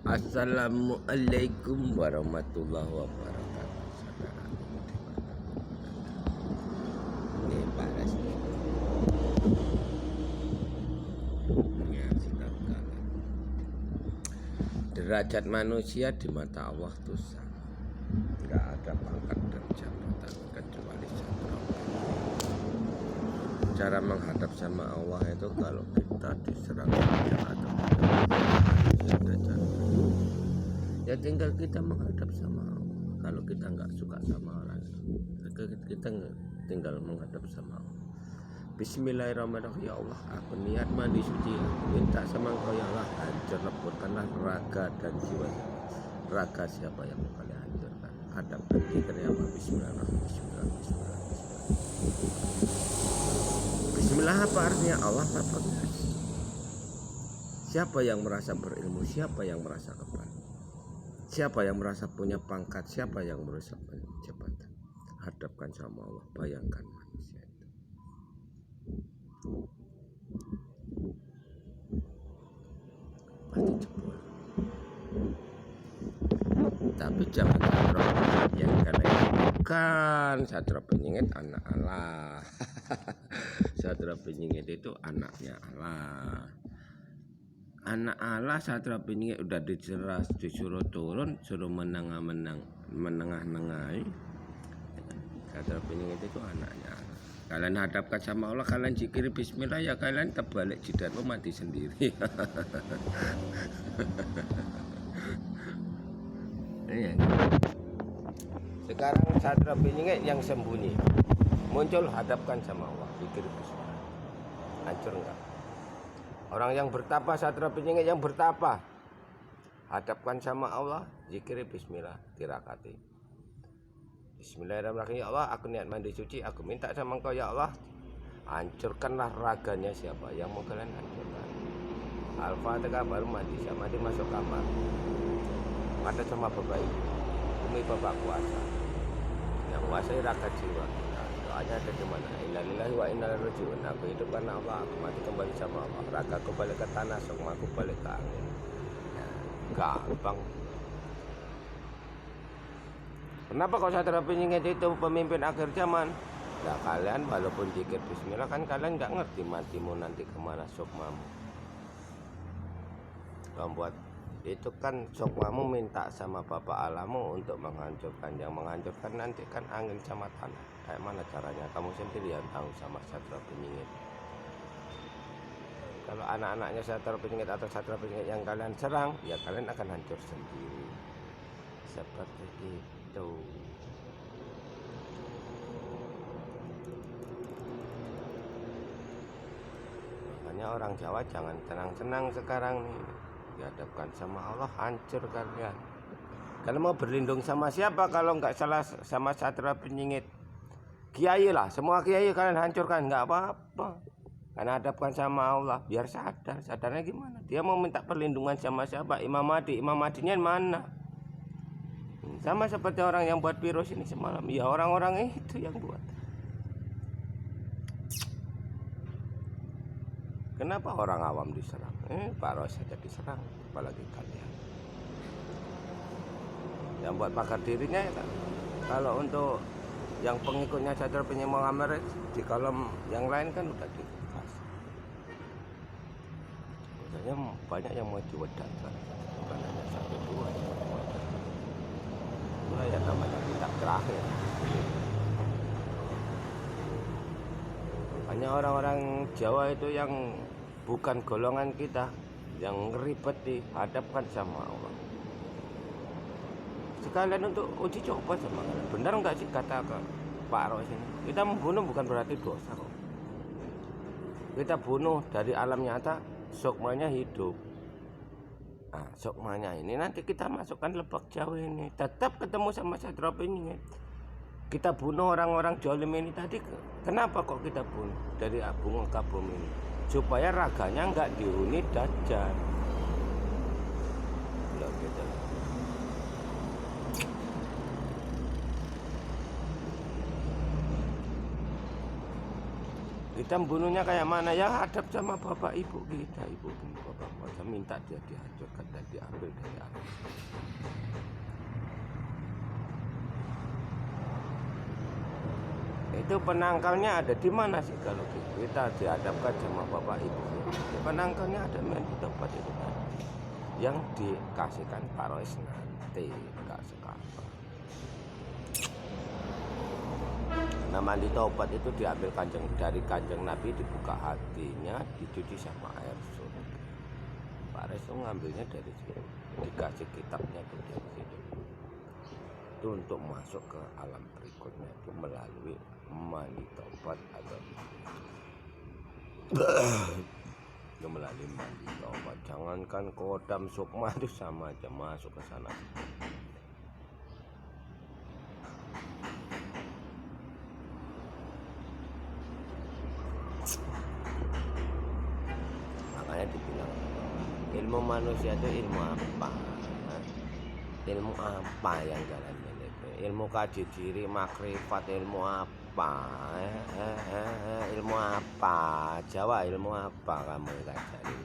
Assalamualaikum warahmatullahi wabarakatuh. Saudara ini panas nih. Ya, sedang kalah. Derajat manusia di mata Allah itu sama. Enggak ada pangkat dan jabatan kecuali satu. Cara menghadap sama Allah itu kalau kita diserang atau ada cara. Ya tinggal kita menghadap sama Allah. Kalau kita nggak suka sama orang, kita tinggal menghadap sama Allah. Bismillahirrahmanirrahim. Ya Allah, aku niat mandi suci, minta sama Engkau ya Allah, hancur leburkanlah raga dan jiwa. Raga siapa yang mau kalian hancurkan? Hadapkan kita ya Allah. Bismillahirrahmanirrahim. Bismillah apa artinya? Allah apa? Siapa yang merasa berilmu? Siapa yang merasa kebal? Siapa yang merasa punya pangkat? Siapa yang merasa punya jabatan? Hadapkan sama Allah. Bayangkan manusia itu. Pasti jebol. Tapi jangan sadar yang kalian bukan sadar penyingit anak Allah. Sadar penyingit itu anaknya Allah. Anak Allah Sadra Penyingit udah disuruh turun, suruh menengah-nengahi. Sadra Penyingit itu anaknya Allah. Kalian hadapkan sama Allah, kalian zikir bismillah, ya kalian terbalik jidatmu mati sendiri. Sekarang Sadra Penyingit yang sembunyi muncul, hadapkan sama Allah, zikir bismillah. Hancur enggak? Orang yang bertapa, Sadra Penyingit yang bertapa, hadapkan sama Allah, zikir bismillah, tirakati. Bismillahirrahmanirrahim. Ya Allah, aku niat mandi suci, aku minta sama Engkau ya Allah, hancurkanlah raganya siapa yang mau kalian hancurkan. Al-Fatihah baru mandi, sama dia masuk kamar. Ada sama bapak ibu, umi bapak kuasa, yang kuasai raga jiwa kita. Doanya ada di mana? Innalillahi wa inna ilaihi raji'un. Aku hidup karena Allah, aku mati kembali sama Allah. Ragaku balik ke tanah, sukmaku balik ke angin. Ya, gampang. Kenapa kau Sadra Penyingit itu pemimpin akhir zaman? Nah kalian walaupun zikir bismillah kan kalian nggak ngerti matimu nanti kemana, sukmamu. Kamu buat itu kan sukmamu minta sama Bapak Alamu untuk menghancurkan. Yang menghancurkan nanti kan angin sama tanah. Kayak mana caranya? Kamu sendiri yang tahu sama Sadra Penyingit. Kalau anak-anaknya Sadra Penyingit atau Sadra Penyingit yang kalian serang, ya kalian akan hancur sendiri. Seperti itu. Makanya orang Jawa jangan senang-senang sekarang nih. Dihadapkan sama Allah, hancur kalian. Kalian mau berlindung sama siapa kalau nggak salah sama Sadra Penyingit? Kiai lah, semua kiai kalian hancurkan, nggak apa-apa. Karena hadapkan sama Allah, biar sadar. Sadarnya gimana? Dia mau minta perlindungan sama siapa? Imam Mahdi. Imam Mahdinya mana? Sama seperti orang yang buat virus ini semalam. Ya orang-orang itu yang buat. Kenapa orang awam diserang? Pak Ros saja diserang, apalagi kalian. Yang buat pakar dirinya ya kan. Kalau untuk yang pengikutnya Sadra Penyingit Muhammad di kolom yang lain kan udah dibahas. Misalnya banyak yang mau diwedakkan, bukan hanya satu dua. Itulah yang namanya kitab terakhir. Hanya orang-orang Jawa itu yang bukan golongan kita, yang ribet dihadapkan sama Allah. Sekalian untuk uji coba sama kalian. Benar nggak sih kata Pak Ros ini? Kita membunuh bukan berarti dosa kok. Kita bunuh dari alam nyata, sukmanya hidup. Nah, sukmanya ini nanti kita masukkan Lebak Jawa ini. Tetap ketemu sama Sadra Penyingit. Kita bunuh orang-orang jolim ini tadi. Kenapa kok kita bunuh dari Abu Kabum ini? Supaya raganya nggak dihuni Dajjal. Loh, gitu. Kita membunuhnya kayak mana? Ya hadap sama bapak ibu kita, ibu bapak kita minta dia dihancurkan dan diambil dari alam. Itu penangkalnya ada di mana sih kalau kita dihadapkan sama bapak ibu? Penangkalnya ada di tempat itu kan, yang dikasihkan Parois nanti nggak sekarang. Nah, mandi taubat itu diambil dari kanjeng Nabi, dibuka hatinya, dicuci sama air surga. Parois itu ngambilnya dari situ, dikasih kitabnya itu dari situ. Itu untuk masuk ke alam berikutnya itu melalui mandi taubat atau itu melalui mandi taubat. Jangankan kodam sukma itu sama aja masuk ke sana. Makanya dibilang ilmu manusia itu ilmu apa? Ilmu apa yang kalian miliki? Ilmu kaji diri, makrifat, ilmu apa? Ilmu apa? Jawa, ilmu apa kamu cari?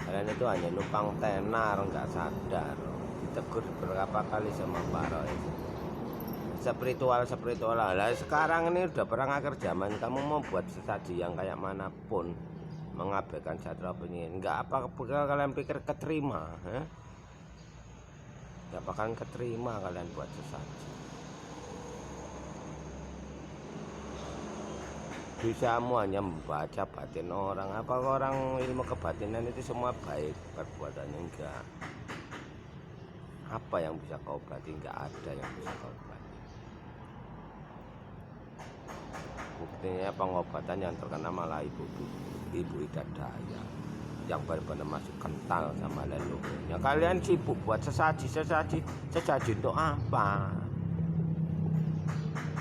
Kalian itu hanya numpang tenar, nggak sadar. Ditegur berapa kali sama Parois. Spiritual lah. Sekarang ini udah perang akhir zaman, kamu mau buat sesaji yang kayak manapun, mengabaikan Satria Penyihir, nggak apa kalian pikir keterima, nggak bakalan keterima kalian buat sesaji. Bisamu hanya membaca batin orang. Apa orang ilmu kebatinan itu semua baik perbuatannya? Enggak. Apa yang bisa kau obati? Enggak ada yang bisa kau obati. Buktinya pengobatan yang terkena malah ibu Ida Daya yang benar-benar masuk kental sama leluhurnya. Kalian sibuk buat sesaji untuk apa?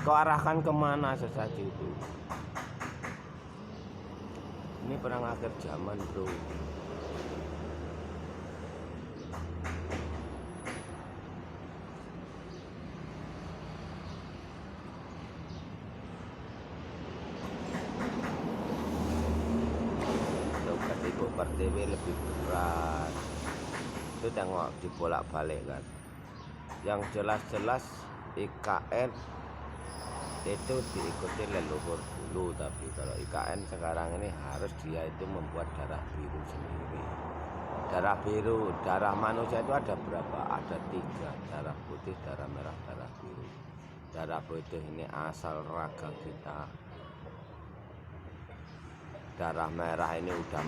Kau arahkan kemana sesaji itu? Ini perang akhir zaman, bro. Pertiwi lebih berat. Itu tengok dibolak-balik kan. Yang jelas-jelas IKN itu diikuti leluhur dulu, tapi kalau IKN sekarang ini harus dia itu membuat darah biru sendiri. Darah biru, darah manusia itu ada berapa? Ada 3, darah putih, darah merah, darah biru. Darah putih ini asal raga kita. Darah merah ini udah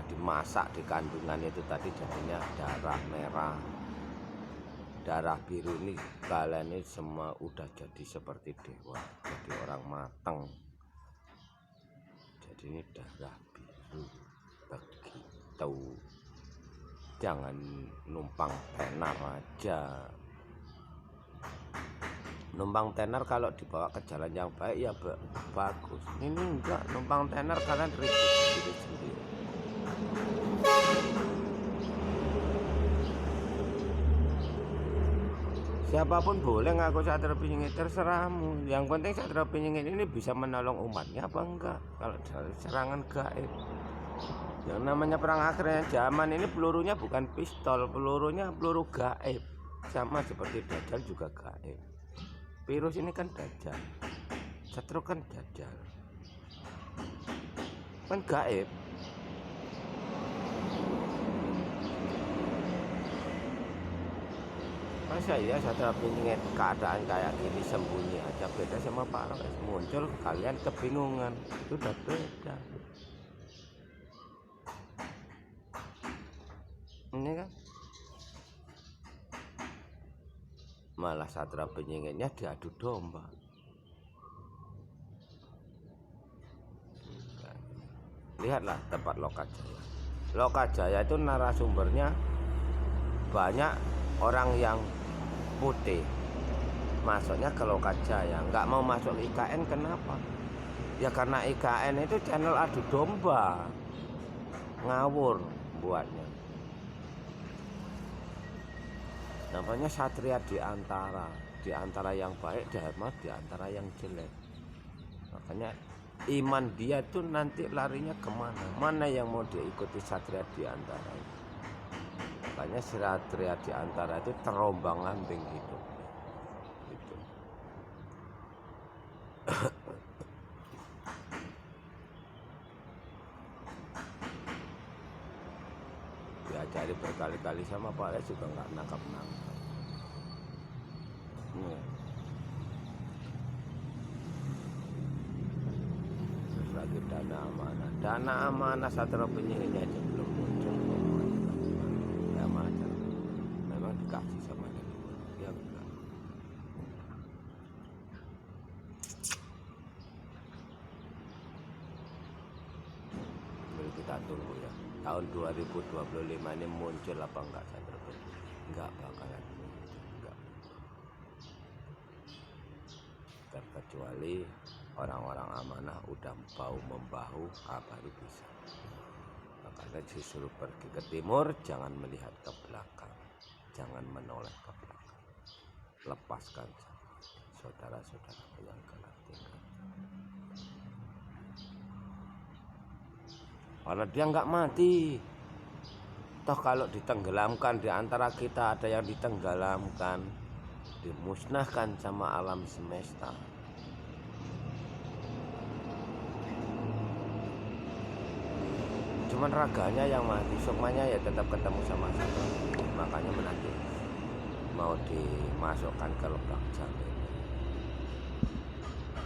dimasak di kandungan itu tadi jadinya darah merah. Darah biru ini kalian ini semua udah jadi seperti dewa, jadi orang mateng. Jadi ini darah biru begitu. Jangan numpang tenar aja. Numpang tenar kalau dibawa ke jalan yang baik ya bagus. Ini enggak, numpang tenar kalian ribut sendiri. Siapapun boleh ngaku Satria Penyihir, terserahmu. Yang penting Satria Penyihir ini bisa menolong umatnya apa enggak kalau dari serangan gaib. Yang namanya perang akhirnya zaman ini pelurunya bukan pistol, pelurunya peluru gaib. Sama seperti Dajjal juga gaib. Virus ini kan Dajjal, Satria kan Dajjal, kan gaib. Masa ya Satria Penyihir keadaan kayak gini sembunyi aja, beda sama Parois. Muncul kalian kebingungan, itu udah beda. Ini kan malah Satria Penyihirnya diadu domba. Lihatlah tempat Lokajaya. Lokajaya itu narasumbernya banyak orang yang putih. Masuknya ke Lokajaya, nggak mau masuk IKN. Kenapa? Ya karena IKN itu channel adu domba, ngawur buatnya. Namanya satria di antara yang baik, di antara yang jelek. Makanya iman dia tuh nanti larinya kemana? Mana yang mau diikuti satria di antara itu? Makanya satria di antara itu terombang ambing hidupnya. Gitu. Diajari berkali-kali sama Pak Les juga nggak nangkap-nangkap. Terus lagi dana amanah Satria Penyihirnya aja belum muncul. Ya macam memang dikasih sama dari luar, ya enggak. Jadi kita tunggu ya, tahun 2025 ini muncul apa enggak Satria Penyihir? Enggak bakalan muncul, enggak. Terkecuali orang-orang amanah udah bahu-membahu, baru bisa. Makanya justru pergi ke timur, jangan melihat ke belakang, jangan menoleh ke belakang. Lepaskan saudara-saudara yang kena tinggal. Karena dia nggak mati. Toh kalau ditenggelamkan, di antara kita ada yang ditenggelamkan, dimusnahkan sama alam semesta. Cuman raganya yang mati, sukmanya ya tetap ketemu sama Satria. Makanya menanti mau dimasukkan ke lubang jamin.